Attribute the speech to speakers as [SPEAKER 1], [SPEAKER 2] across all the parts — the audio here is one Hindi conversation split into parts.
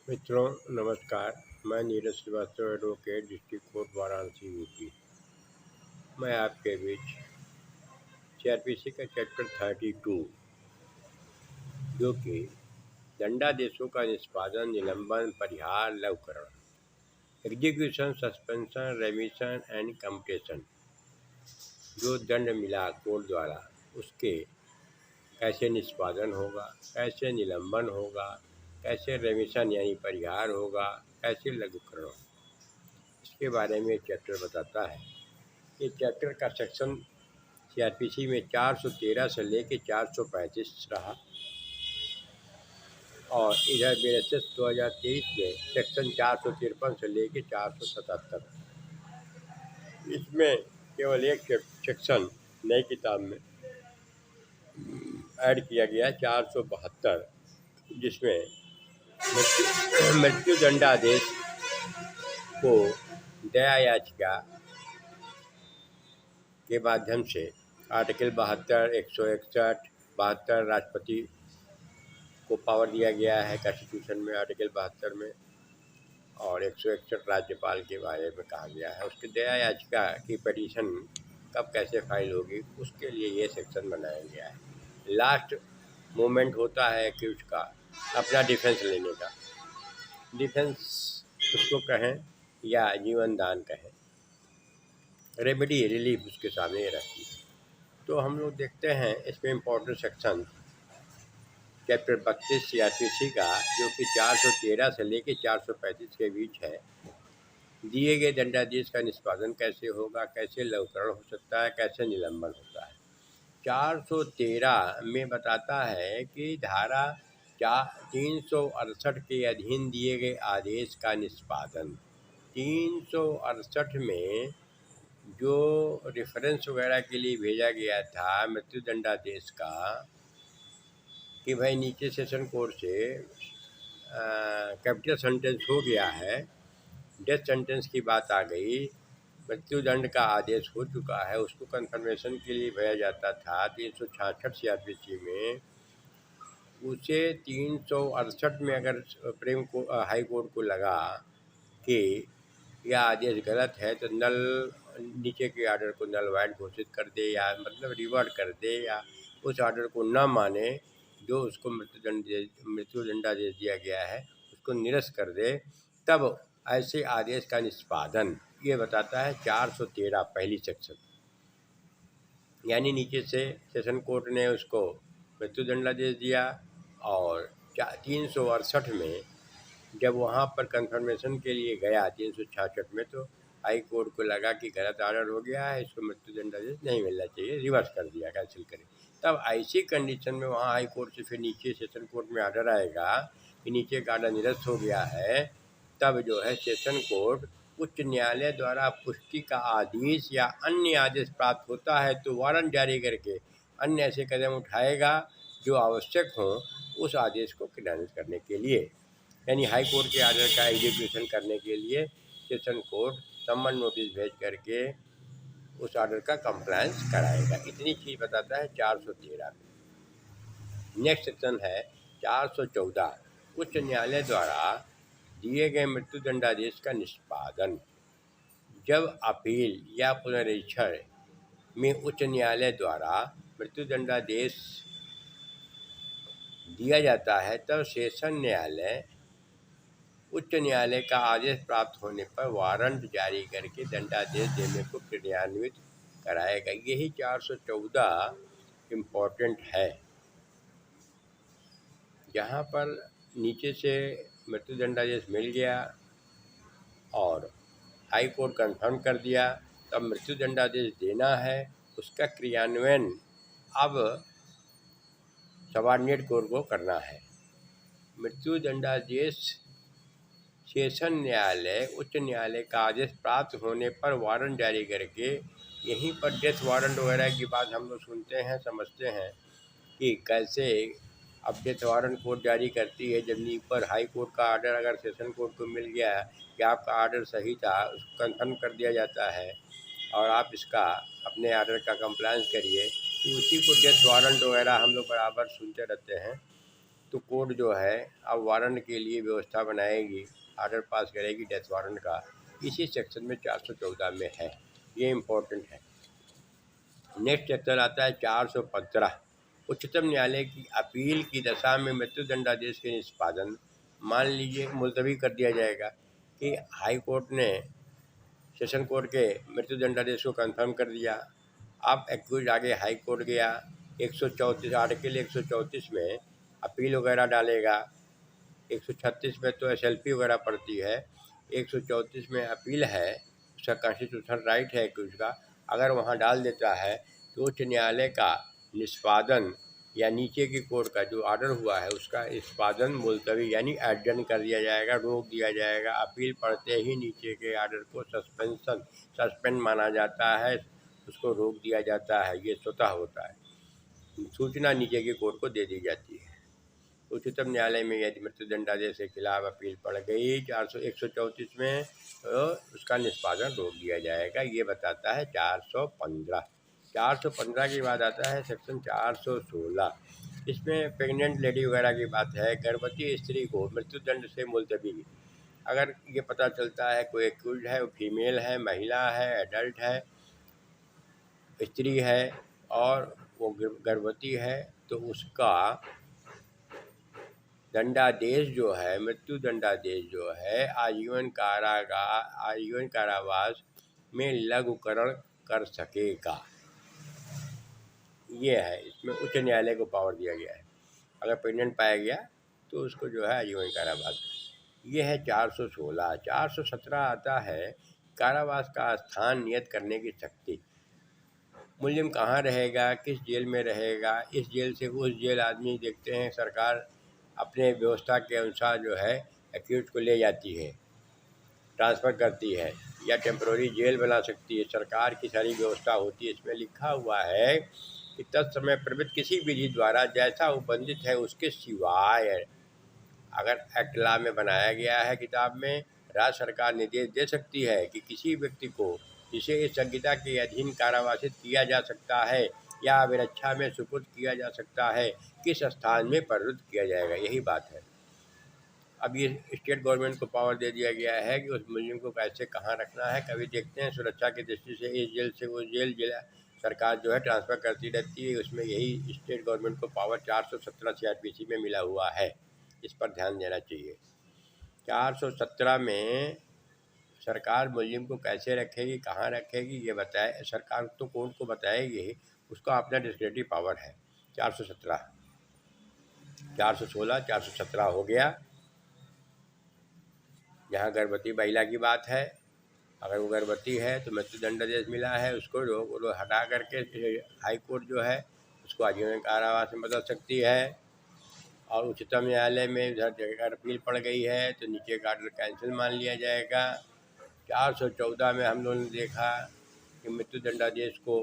[SPEAKER 1] मित्रों नमस्कार। मैं Neeraj Shrivastava advocate district court Varanasi UP. मैं आपके बीच सीआरपीसी का चैप्टर 32 जो कि दंडादेशों का निष्पादन निलंबन परिहार लघुकरण एग्जीक्यूशन सस्पेंशन रेमिशन एंड कम्पटेशन जो दंड मिला कोर्ट द्वारा उसके कैसे निष्पादन होगा, कैसे निलंबन होगा, कैसे रेमिशन यानी परिहार होगा, कैसे लघुकरण होगा, इसके बारे में चैप्टर बताता है। ये चैप्टर का सेक्शन सीआरपीसी में 413 से लेके 435 रहा और इधर BSS 2023 में सेक्शन 453 से लेके 477। इसमें केवल एक सेक्शन नई किताब में ऐड किया गया 472, जिसमें मृत्यु दंडादेश को दया याचिका के माध्यम से आर्टिकल 72, 161, 72 राष्ट्रपति को पावर दिया गया है कॉन्स्टिट्यूशन में आर्टिकल 72 में, और 161 राज्यपाल के बारे में कहा गया है। उसके दया याचिका की पिटीशन कब कैसे फाइल होगी उसके लिए ये सेक्शन बनाया गया है। लास्ट मोमेंट होता है कि उसका अपना डिफेंस लेने का, डिफेंस उसको कहें या जीवन दान कहें, रेमेडी रिलीफ उसके सामने रहती है। तो हम लोग देखते हैं इसमें इम्पोर्टेंट सेक्शन चैप्टर 32 सीआरपीसी का, जो कि 413 से लेके 435 के बीच है। दिए गए दंडादेश का निष्पादन कैसे होगा, कैसे लघुकरण हो सकता है, कैसे निलंबन होता है। 413 में बताता है कि धारा 368 के अधीन दिए गए आदेश का निष्पादन। 368 में जो रेफरेंस वगैरह के लिए भेजा गया था मृत्यु दंडादेश का कि भाई नीचे सेशन कोर्ट से कैपिटल सेंटेंस हो गया है, डेथ सेंटेंस की बात आ गई, मृत्यु दंड का आदेश हो चुका है, उसको कंफर्मेशन के लिए भेजा जाता था 366 सीआरपीसी में। उसे 368 में अगर सुप्रीम को हाई कोर्ट को लगा कि यह आदेश गलत है तो नल नीचे के ऑर्डर को नल वाइड घोषित कर दे, या मतलब रिवर्ट कर दे, या उस ऑर्डर को न माने जो उसको मृत्यु दंडादेश दिया गया है उसको निरस्त कर दे, तब ऐसे आदेश का निष्पादन ये बताता है 413 पहली सेक्शन। यानी नीचे से सेशन कोर्ट ने उसको मृत्यु दंडादेश दिया और 368 में जब वहाँ पर कंफर्मेशन के लिए गया 366 में, तो हाई कोर्ट को लगा कि गलत ऑर्डर हो गया है, इसको मृत्यु दंडादेश नहीं मिलना चाहिए, रिवर्स कर दिया, कैंसिल करें। तब ऐसी कंडीशन में वहाँ हाई कोर्ट से फिर नीचे सेशन कोर्ट में ऑर्डर आएगा कि नीचे का ऑर्डर निरस्त हो गया है, तब जो है सेशन कोर्ट उच्च न्यायालय द्वारा पुष्टि का आदेश या अन्य आदेश प्राप्त होता है तो वारंट जारी करके अन्य ऐसे कदम उठाएगा जो आवश्यक हो उस आदेश को क्रियान्वित करने के लिए। यानी हाई कोर्ट के ऑर्डर का एग्जीक्यूशन करने के लिए सेशन कोर्ट सम्मन नोटिस भेज करके उस ऑर्डर का कंप्लायंस कराएगा। इतनी चीज़ बताता है 413 में। नेक्स्ट सेक्शन है 414, उच्च न्यायालय द्वारा दिए गए मृत्यु दंडादेश का निष्पादन। जब अपील या पुनरीक्षण में उच्च न्यायालय द्वारा मृत्यु दंडादेश दिया जाता है तब सेशन न्यायालय उच्च न्यायालय का आदेश प्राप्त होने पर वारंट जारी करके दंडादेश देने को क्रियान्वित कराएगा। यही 414 इम्पोर्टेंट है, जहाँ पर नीचे से मृत्यु दंडादेश मिल गया और हाई कोर्ट कंफर्म कर दिया, तब मृत्यु दंडादेश देना है, उसका क्रियान्वयन अब सबऑर्डिनेट कोर्ट को करना है। मृत्यु दंडादेश सेशन न्यायालय उच्च न्यायालय का आदेश प्राप्त होने पर वारंट जारी करके, यहीं पर डेथ वारंट वगैरह की बात हम लोग सुनते हैं, समझते हैं कि कैसे अब डेथ वारंट कोर्ट जारी करती है। जब ऊपर हाई कोर्ट का आर्डर अगर सेशन कोर्ट को मिल गया कि आपका आर्डर सही था, उसको कंफर्म कर दिया जाता है और आप इसका अपने आर्डर का कंप्लायंस करिए, तो उसी को डेथ वारंट वगैरह हम लोग बराबर सुनते रहते हैं। तो कोर्ट जो है अब वारंट के लिए व्यवस्था बनाएगी, आर्डर पास करेगी डेथ वारंट का, इसी सेक्शन में 414 में है। ये इम्पोर्टेंट है। नेक्स्ट सेक्शन आता है 415। उच्चतम न्यायालय की अपील की दशा में मृत्युदंडादेश के निष्पादन, मान लीजिए मुलतवी कर दिया जाएगा कि हाई कोर्ट ने सेशन कोर्ट के मृत्युदंडादेश को कंफर्म कर दिया। अब एक्यूज आगे हाई कोर्ट गया, 134 आर्टिकल 134 में अपील वगैरह डालेगा। 136 में तो SLP वगैरह पड़ती है, 134 में अपील है, उसका कॉन्स्टिट्यूशनल राइट है कि उसका अगर वहाँ डाल देता है तो उच्च न्यायालय का निष्पादन या नीचे की कोर्ट का जो ऑर्डर हुआ है उसका निष्पादन मुलतवी यानी एडजर्न कर दिया जाएगा, रोक दिया जाएगा। अपील पढ़ते ही नीचे के ऑर्डर को सस्पेंड माना जाता है, उसको रोक दिया जाता है। ये स्वतः होता है, सूचना नीचे की कोर्ट को दे दी जाती है। उच्चतम न्यायालय में यदि मृत्युदंडादेश के खिलाफ अपील पड़ गई 134 में तो उसका निष्पादन रोक दिया जाएगा। ये बताता है 415। 415 के बाद आता है सेक्शन 416। इसमें प्रेग्नेंट लेडी वगैरह की बात है। गर्भवती स्त्री को मृत्युदंड से मुलतवी अगर ये पता चलता है कोई एक्यूज है, वो फीमेल है, महिला है, एडल्ट है, स्त्री है और वो गर्भवती है, तो उसका दंडादेश जो है, मृत्यु दंडादेश जो है, आजीवन कारावास में लघुकरण कर सकेगा। ये है, इसमें उच्च न्यायालय को पावर दिया गया है। अगर प्रेग्नेंट पाया गया तो उसको जो है आजीवन कारावास। ये है 416। 417 आता है कारावास का स्थान नियत करने की शक्ति। मुलजिम कहाँ रहेगा, किस जेल में रहेगा, इस जेल से उस जेल आदमी देखते हैं सरकार अपने व्यवस्था के अनुसार जो है एक्यूज को ले जाती है, ट्रांसफ़र करती है या टेम्प्रोरी जेल बना सकती है। सरकार की सारी व्यवस्था होती है। इसमें लिखा हुआ है कि तत्समय प्रवृत्त किसी विधि द्वारा जैसा उपबंधित है उसके सिवाय, अगर एक्ट लॉ में बनाया गया है किताब में, राज्य सरकार निर्देश दे सकती है कि किसी व्यक्ति को जिसे इस संहिता के अधीन कारावासित किया जा सकता है या अभिरक्षा में सुपुर्द किया जा सकता है, किस स्थान में प्रवृत्त किया जाएगा। यही बात है। अब ये स्टेट गवर्नमेंट को पावर दे दिया गया है कि उस मुलजिम को कैसे कहाँ रखना है। कभी देखते हैं सुरक्षा की दृष्टि से इस जेल से उस जेल जिला सरकार जो है ट्रांसफ़र करती रहती है। उसमें यही स्टेट गवर्नमेंट को पावर 417 CRPC में मिला हुआ है। इस पर ध्यान देना चाहिए। 417 में सरकार मुलजिम को कैसे रखेगी, कहाँ रखेगी, ये बताए सरकार तो कोर्ट को बताएगी, उसका अपना डिस्क्रिप्टिव पावर है। 417, 416, 417 हो गया। जहाँ गर्भवती महिला की बात है, अगर वो गर्भवती है तो मृत्युदंडादेश मिला है, उसको हटा करके हाई कोर्ट जो है उसको आजीवन कारावास में बदल सकती है। और उच्चतम न्यायालय में अगर अपील पड़ गई है तो नीचे का ऑर्डर कैंसिल मान लिया जाएगा। 414 में हम लोगों ने देखा कि मृत्युदंडादेश को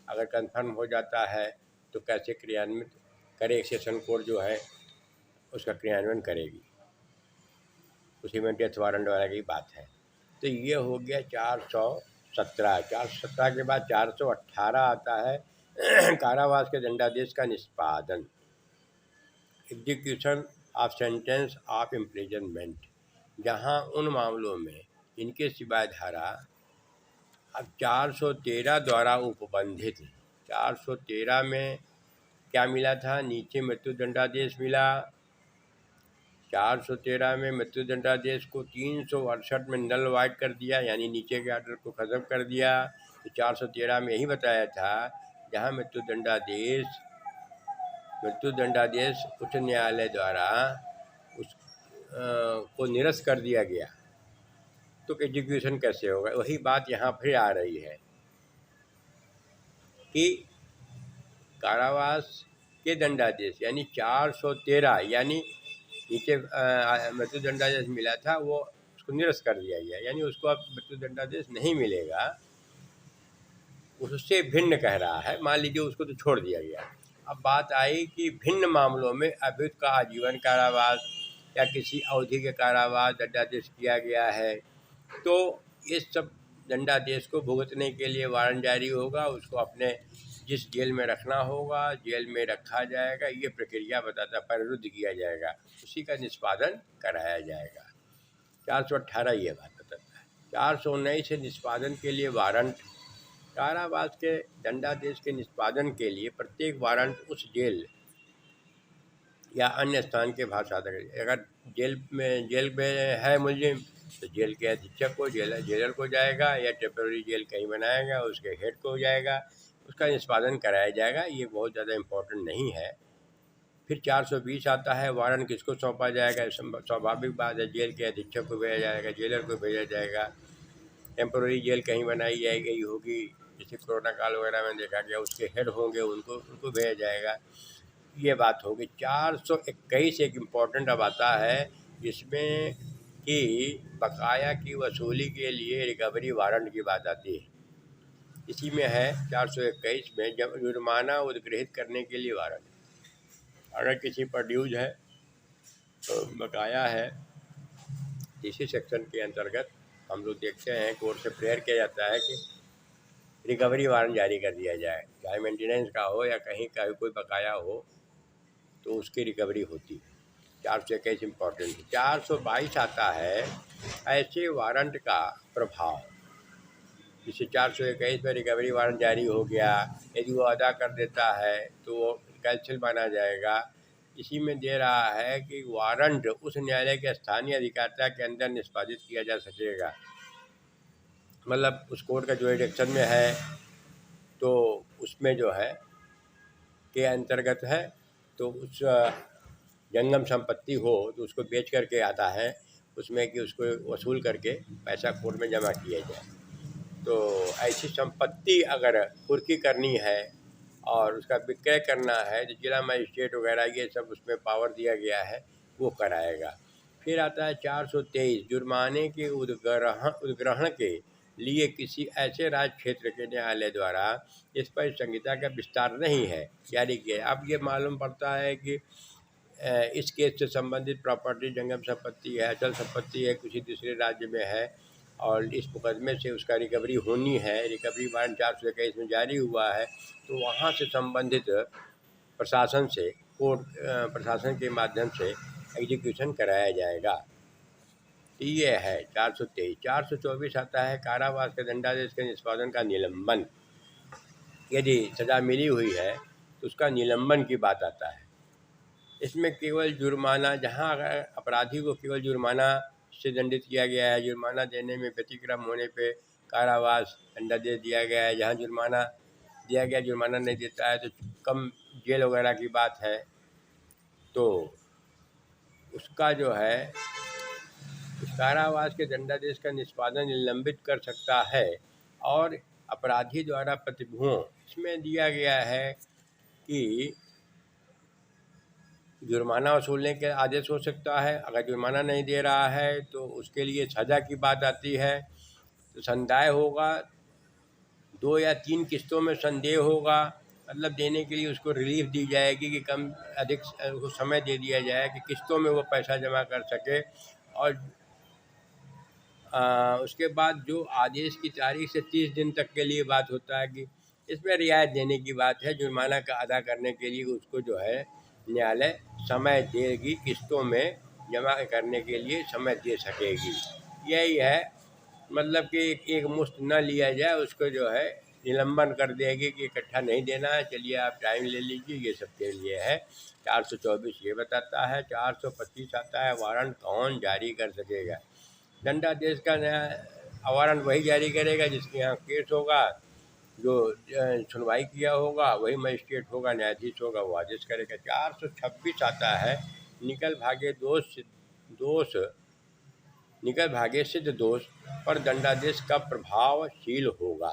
[SPEAKER 1] अगर कंफर्म हो जाता है तो कैसे क्रियान्वित करे, सेशन कोर्ट जो है उसका क्रियान्वयन करेगी, उसी में डेथ वारंट वाला की बात है। तो ये हो गया 417। 417 के बाद 418 आता है कारावास के दंडादेश का निष्पादन, execution of sentence of imprisonment. जहाँ उन मामलों में इनके सिवाय धारा अब 413 द्वारा उपबंधित। 413 में क्या मिला था, नीचे मृत्युदंडादेश मिला। 413 में मृत्युदंडादेश को 368 में नल वाइड कर दिया, यानी नीचे के ऑर्डर को ख़त्म कर दिया। तो 413 में यही बताया था जहाँ मृत्युदंडादेश उच्च न्यायालय द्वारा उस को निरस्त कर दिया गया तो एग्जीक्यूशन कैसे होगा। वही बात यहाँ फिर आ रही है कि कारावास के दंडादेश यानी 413 यानी नीचे मृत्युदंडादेश मिला था वो उसको निरस्त कर दिया गया, यानी उसको अब मृत्युदंडादेश नहीं मिलेगा। उससे भिन्न कह रहा है, मान लीजिए उसको तो छोड़ दिया गया। अब बात आई कि भिन्न मामलों में अभियुक्त का आजीवन कारावास या किसी अवधि के कारावास दंडादेश किया गया है, तो इस सब दंडादेश को भुगतने के लिए वारंट जारी होगा, उसको अपने जिस जेल में रखना होगा जेल में रखा जाएगा, ये प्रक्रिया बताता, परिरुद्ध किया जाएगा, उसी का निष्पादन कराया जाएगा। 418 ये बात बताता है। 419 से निष्पादन के लिए वारंट। कारावास के दंडादेश के निष्पादन के लिए प्रत्येक वारंट उस जेल या अन्य स्थान के भाषांतर, अगर जेल में है मुलजिम तो जेल के अधीक्षक को, जेलर को जाएगा, या टेम्पररी जेल कहीं बनाएगा उसके हेड को जाएगा, उसका निष्पादन कराया जाएगा। ये बहुत ज़्यादा इम्पोर्टेंट नहीं है। फिर 420 आता है, वारंट किसको सौंपा जाएगा। स्वाभाविक बात है, जेल के अधीक्षक को भेजा जाएगा, जेलर को भेजा जाएगा। टेम्पररी जेल कहीं बनाई गई होगी, जैसे कोरोना काल वगैरह में देखा गया, उसके हेड होंगे, उनको भेजा जाएगा। ये बात होगी। 421 एक इम्पॉर्टेंट अब आता है, जिसमें कि बकाया की वसूली के लिए रिकवरी वारंट की बात आती है। इसी में है 421 में, जब जुर्माना उद्ग्रहित करने के लिए वारंट। अगर किसी पर ड्यूज है तो बकाया है, इसी सेक्शन के अंतर्गत हम लोग देखते हैं कोर्ट से प्रेयर किया जाता है कि रिकवरी वारंट जारी कर दिया जाए, चाहे मेंटेनेंस का हो या कहीं का कोई बकाया हो तो उसकी रिकवरी होती है। 421 इम्पॉर्टेंट है। 422 आता है, ऐसे वारंट का प्रभाव। जिससे 421 में रिकवरी वारंट जारी हो गया, यदि वो अदा कर देता है तो वो कैंसिल माना जाएगा। इसी में दे रहा है कि वारंट उस न्यायालय के स्थानीय अधिकारिता के अंदर निष्पादित किया जा सकेगा। मतलब उस कोर्ट का जुरिडिक्शन में है तो उसमें जो है के अंतर्गत है, तो उस जंगम संपत्ति हो तो उसको बेच करके आता है, उसमें कि उसको वसूल करके पैसा कोर्ट में जमा किया जाए। तो ऐसी संपत्ति अगर कुर्की करनी है और उसका विक्रय करना है तो जिला मजिस्ट्रेट वगैरह ये सब उसमें पावर दिया गया है, वो कराएगा। फिर आता है 423, जुर्माने के उद्ग्रहण के लिए किसी ऐसे राज्य क्षेत्र के न्यायालय द्वारा इस पर संहिता का विस्तार नहीं है जारी किया। अब ये मालूम पड़ता है कि इस केस से संबंधित प्रॉपर्टी जंगम संपत्ति है, अचल संपत्ति है, किसी दूसरे राज्य में है और इस मुकदमे से उसका रिकवरी होनी है, रिकवरी वारंट 421 में जारी हुआ है, तो वहाँ से संबंधित प्रशासन से, कोर्ट प्रशासन के माध्यम से एग्जीक्यूशन कराया जाएगा। ये है 423। 424 आता है, कारावास के दंडादेश के निष्पादन का निलंबन। यदि सज़ा मिली हुई है तो उसका निलंबन की बात आता है। इसमें केवल जुर्माना, जहाँ अगर अपराधी को केवल जुर्माना से दंडित किया गया है, जुर्माना देने में व्यतिक्रम होने पे कारावास दंडादेश दिया गया है, जहाँ जुर्माना दिया गया जुर्माना नहीं देता है तो कम जेल वगैरह की बात है, तो उसका जो है उस कारावास के दंडादेश का निष्पादन निलंबित कर सकता है। और अपराधी द्वारा प्रतिभूओं, इसमें दिया गया है कि जुर्माना वसूलने के आदेश हो सकता है। अगर जुर्माना नहीं दे रहा है तो उसके लिए सज़ा की बात आती है। तो संदाय होगा, 2 या 3 किस्तों में संदेह होगा, मतलब देने के लिए उसको रिलीफ दी जाएगी कि कम अधिक उसको समय दे दिया जाए कि किस्तों में वो पैसा जमा कर सके। और उसके बाद जो आदेश की तारीख से 30 दिन तक के लिए बात होता है कि इसमें रियायत देने की बात है। जुर्माना का अदा करने के लिए उसको जो है न्यायालय समय देगी, किस्तों में जमा करने के लिए समय दे सकेगी। यही है, मतलब कि एक मुश्त न लिया जाए, उसको जो है निलंबन कर देगी कि इकट्ठा नहीं देना है, चलिए आप टाइम ले लीजिए, ये सब के लिए है। 424 ये बताता है। 425 आता है, वारंट कौन जारी कर सकेगा। दंडादेश का नया वारंट वही जारी करेगा जिसके यहाँ केस होगा, जो सुनवाई किया होगा वही मजिस्ट्रेट होगा, न्यायाधीश होगा, वो आदेश करेगा। 426 आता है, निकल भागे सिद्ध दोष पर दंडादेश का प्रभावशील होगा।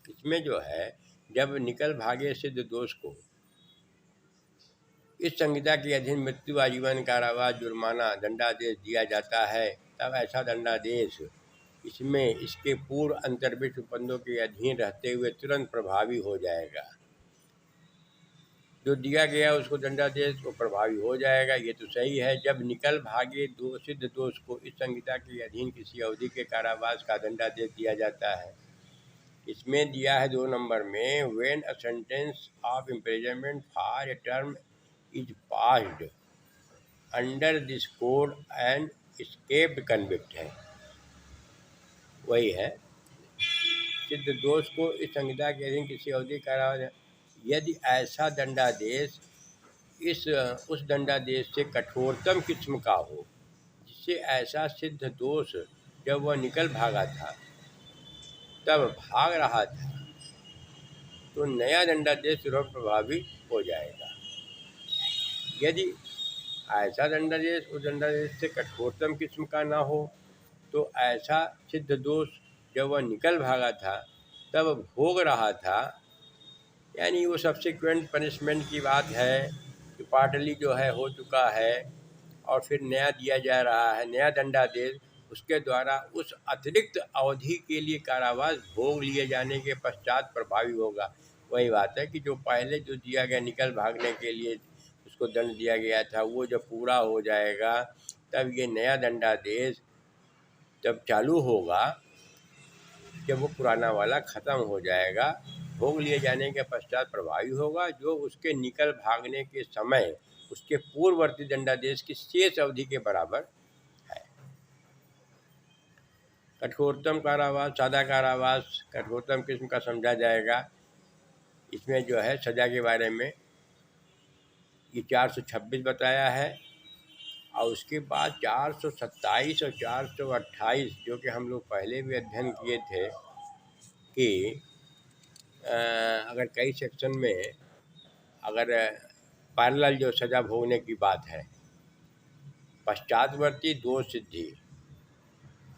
[SPEAKER 1] इसमें जो है, जब निकल भागे सिद्ध दोष को इस संहिता के अधीन मृत्यु, आजीवन कारावास, जुर्माना, दंडादेश दिया जाता है, तब ऐसा दंडादेश इसमें इसके पूर्व अंतर्विष्ट उपबंधों के अधीन रहते हुए तुरंत प्रभावी हो जाएगा। जो दिया गया उसको दंडादेश वो प्रभावी हो जाएगा। ये तो सही है। जब निकल भागे सिद्ध दोष को इस संहिता के अधीन किसी अवधि के कारावास का दंडादेश दिया जाता है इसमें दिया है 2 नंबर में, when a sentence of imprisonment for a term is passed under this code and escaped convict है, वही है। सिद्ध दोष को इस संहिता के अधीन किसी अवधि कारावास, यदि ऐसा दंडादेश उस दंडादेश से कठोरतम किस्म का हो जिससे ऐसा सिद्ध दोष जब वह निकल भागा था तब भाग रहा था, तो नया दंडादेश तुरंत प्रभावी हो जाएगा। यदि ऐसा दंडादेश उस दंडादेश से कठोरतम किस्म का ना हो, तो ऐसा सिद्ध दोष जब वह निकल भागा था तब भोग रहा था, यानी वो सब्सिक्वेंट पनिशमेंट की बात है कि पार्टली जो है हो चुका है और फिर नया दिया जा रहा है, नया दंडादेश उसके द्वारा उस अतिरिक्त अवधि के लिए कारावास भोग लिए जाने के पश्चात प्रभावी होगा। वही बात है कि जो पहले जो दिया गया निकल भागने के लिए उसको दंड दिया गया था, वो जब पूरा हो जाएगा तब ये नया दंडादेश जब चालू होगा, जब वो पुराना वाला ख़त्म हो जाएगा, भोग लिए जाने के पश्चात प्रभावी होगा, जो उसके निकल भागने के समय उसके पूर्ववर्ती दंडादेश की शेष अवधि के बराबर है। कठोरतम कारावास, सादा कारावास कठोरतम किस्म का समझा जाएगा। इसमें जो है सज़ा के बारे में ये 426 बताया है, और उसके बाद 427 और 428 जो कि हम लोग पहले भी अध्ययन किए थे कि अगर कई सेक्शन में अगर पैरेलल जो सज़ा भोगने की बात है, पश्चातवर्ती दोष सिद्धि,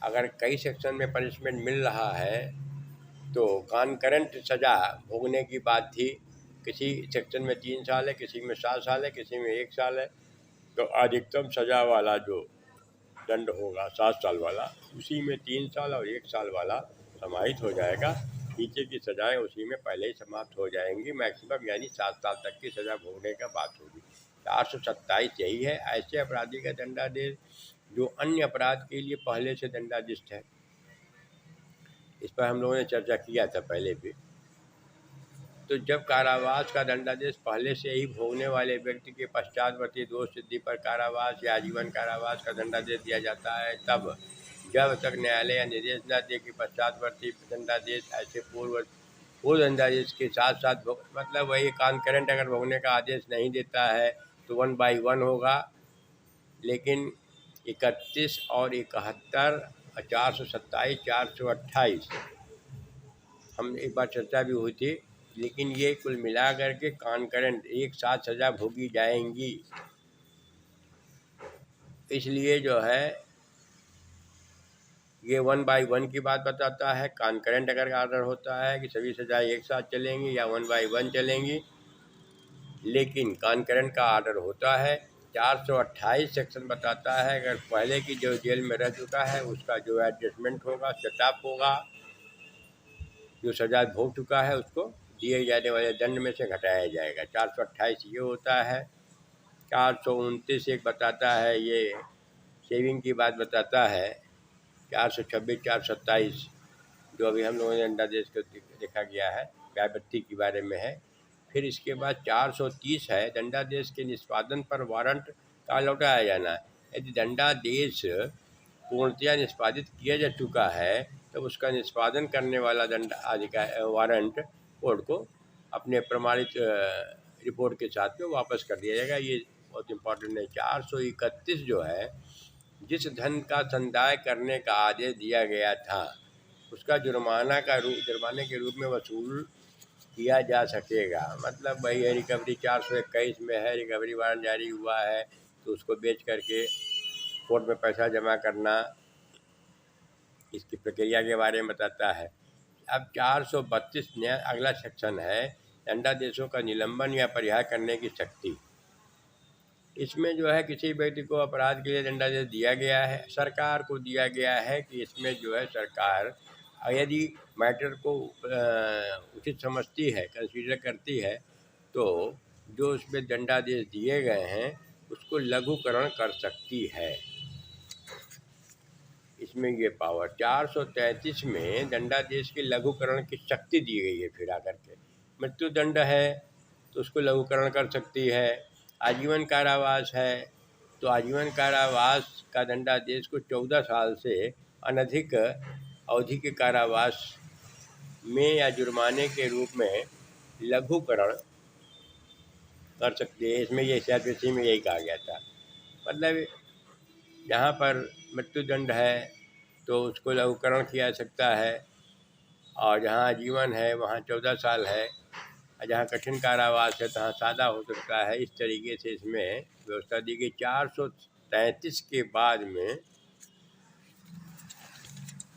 [SPEAKER 1] अगर कई सेक्शन में पनिशमेंट मिल रहा है तो कॉन्करेंट सज़ा भोगने की बात थी। किसी सेक्शन में 3 साल है, किसी में 7 साल है, किसी में 1 साल है, तो अधिकतम सज़ा वाला जो दंड होगा 7 साल वाला, उसी में 3 साल और 1 साल वाला समाहित हो जाएगा। नीचे की सज़ाएँ उसी में पहले ही समाप्त हो जाएंगी, मैक्सिमम यानी 7 साल तक की सज़ा भोगने का बात होगी। 427 यही है, ऐसे अपराधी का दंडादेश जो अन्य अपराध के लिए पहले से दंडादिष्ट है। इस पर हम लोगों ने चर्चा किया था पहले भी। तो जब कारावास का दंडादेश पहले से ही भोगने वाले व्यक्ति के पश्चातवर्ती दोष सिद्धि पर कारावास या आजीवन कारावास का दंडादेश दिया जाता है, तब जब तक न्यायालय या निर्देश न दे कि पश्चातवर्ती दंडादेश ऐसे पूर्व दंडादेश के साथ साथ मतलब वही कॉन्करेंट अगर भोगने का आदेश नहीं देता है तो 1 by 1 होगा, लेकिन 31 और 71 और 427 428 हम एक बार चर्चा भी हुई थी, लेकिन ये कुल मिला करके कॉन्करेंट एक साथ सज़ा भोगी जाएंगी। इसलिए जो है ये 1 by 1 की बात बताता है। कॉन्करेंट अगर ऑर्डर होता है कि सभी सज़ाएँ एक साथ चलेंगी या 1 by 1 चलेंगी, लेकिन कॉन्करेंट का ऑर्डर होता है। 428 सेक्शन बताता है अगर पहले की जो जेल में रह चुका है उसका जो एडजस्टमेंट होगा, सेटअप होगा, जो सज़ा भोग चुका है उसको दिए जाने वाले दंड में से घटाया जाएगा। 428 ये होता है। 429 एक बताता है, ये सेविंग की बात बताता है। 426 427 जो अभी हम लोगों ने दंडादेश को देखा गया है, व्यापत्ति के बारे में है। फिर इसके बाद 430 है, दंडादेश के निष्पादन पर वारंट का लौटाया जाना। यदि दंडादेश पूर्णतया निष्पादित किया जा चुका है तब उसका निष्पादन करने वाला दंड वारंट कोर्ट को अपने प्रमाणित रिपोर्ट के साथ में वापस कर दिया जाएगा। ये बहुत इम्पोर्टेंट है। 431 जो है, जिस धन का संदाय करने का आदेश दिया गया था उसका जुर्माने के रूप में वसूल किया जा सकेगा। मतलब वही है, रिकवरी 421 में है, रिकवरी वारंट जारी हुआ है तो उसको बेच करके कोर्ट में पैसा जमा करना, इसकी प्रक्रिया के बारे में बताता है। अब 432 नया अगला सेक्शन है, दंडादेशों का निलंबन या परिहार करने की शक्ति। इसमें जो है किसी व्यक्ति को अपराध के लिए दंडादेश दिया गया है, सरकार को दिया गया है कि इसमें जो है सरकार यदि मैटर को उचित समझती है, कंसीडर करती है, तो जो उसमें दंडादेश दिए गए हैं उसको लघुकरण कर सकती है। इसमें ये पावर 433 में दंडादेश के लघुकरण की शक्ति दी गई है। फिर आकर के मृत्युदंड है तो उसको लघुकरण कर सकती है। आजीवन कारावास है तो आजीवन कारावास का दंडादेश को 14 साल से अनधिक अवधि के कारावास में या जुर्माने के रूप में लघुकरण कर सकते हैं। इसमें ये सीआरपीसी में यही कहा गया था। मतलब जहाँ पर मृत्युदंड है तो उसको लघुकरण किया जा सकता है, और जहाँ आजीवन है वहाँ 14 साल है, और जहाँ कठिन कारावास है तहाँ सादा हो सकता है। इस तरीके से इसमें व्यवस्था दी गई। 433 के बाद में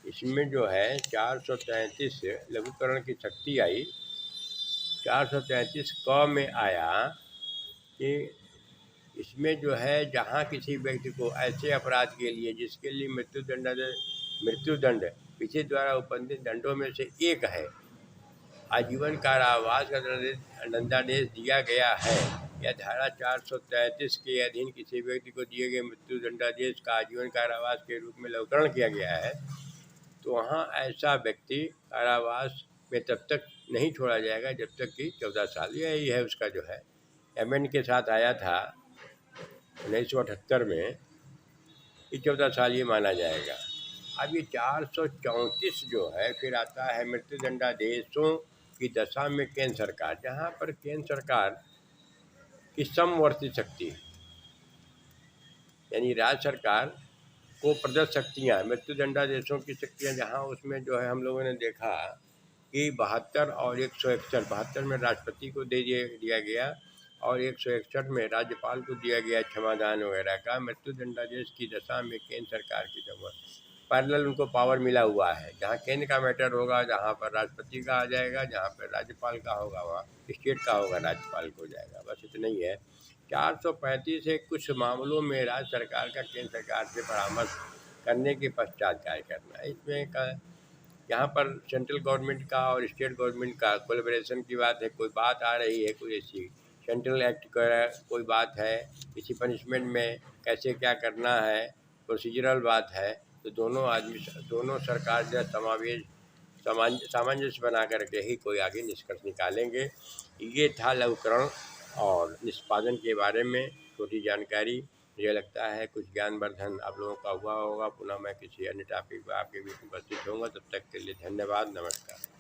[SPEAKER 1] इसमें जो है 433 लघुकरण की शक्ति आई। 433 क में आया कि इसमें जो है जहाँ किसी व्यक्ति को ऐसे अपराध के लिए जिसके लिए मृत्युदंड विधि द्वारा उपबंधित दंडों में से एक है, आजीवन कारावास का दंडादेश दिया गया है, या धारा 433 के अधीन किसी व्यक्ति को दिए गए मृत्यु दंडादेश का आजीवन कारावास के रूप में लघुकरण किया गया है, तो वहाँ ऐसा व्यक्ति कारावास में तब तक नहीं छोड़ा जाएगा जब तक कि 14 साल, यही है उसका जो है एमेंड के साथ आया था 1978 में, कि 14 साल ये माना जाएगा। अब ये 434 जो है फिर आता है मृत्युदंडादेशों की दशा में केंद्र सरकार, जहाँ पर केंद्र सरकार की समवर्ती शक्ति यानी राज्य सरकार को प्रदत्त शक्तियाँ, मृत्युदंडादेशों की शक्तियाँ, जहाँ उसमें जो है हम लोगों ने देखा कि 72 और 161, 72 में राष्ट्रपति को दे दिया गया और 161 में राज्यपाल को दिया गया क्षमादान वगैरह का। मृत्युदंडादेश की दशा में केंद्र सरकार की जरूरत पैरेलल उनको पावर मिला हुआ है। जहाँ केंद्र का मैटर होगा जहाँ पर राष्ट्रपति का आ जाएगा, जहाँ पर राज्यपाल का होगा वहाँ स्टेट का होगा राज्यपाल को जाएगा। बस इतना ही है। 435 है कुछ मामलों में राज्य सरकार का केंद्र सरकार से परामर्श करने के पश्चात कार्य करना। इसमें यहाँ पर सेंट्रल गवर्नमेंट का और स्टेट गवर्नमेंट का कोलैबोरेशन की बात है। कोई बात आ रही है, कोई ऐसी सेंट्रल एक्ट का कोई बात है, किसी पनिशमेंट में कैसे क्या करना है, प्रोसीजरल बात है, तो दोनों सरकार जो सामंजस्य बना करके ही कोई आगे निष्कर्ष निकालेंगे। ये था लघुकरण और निष्पादन के बारे में छोटी जानकारी। मुझे लगता है कुछ ज्ञानवर्धन आप लोगों का हुआ होगा। पुनः मैं किसी अन्य टॉपिक पर आपके बीच उपस्थित होऊंगा। तब तक के लिए धन्यवाद, नमस्कार।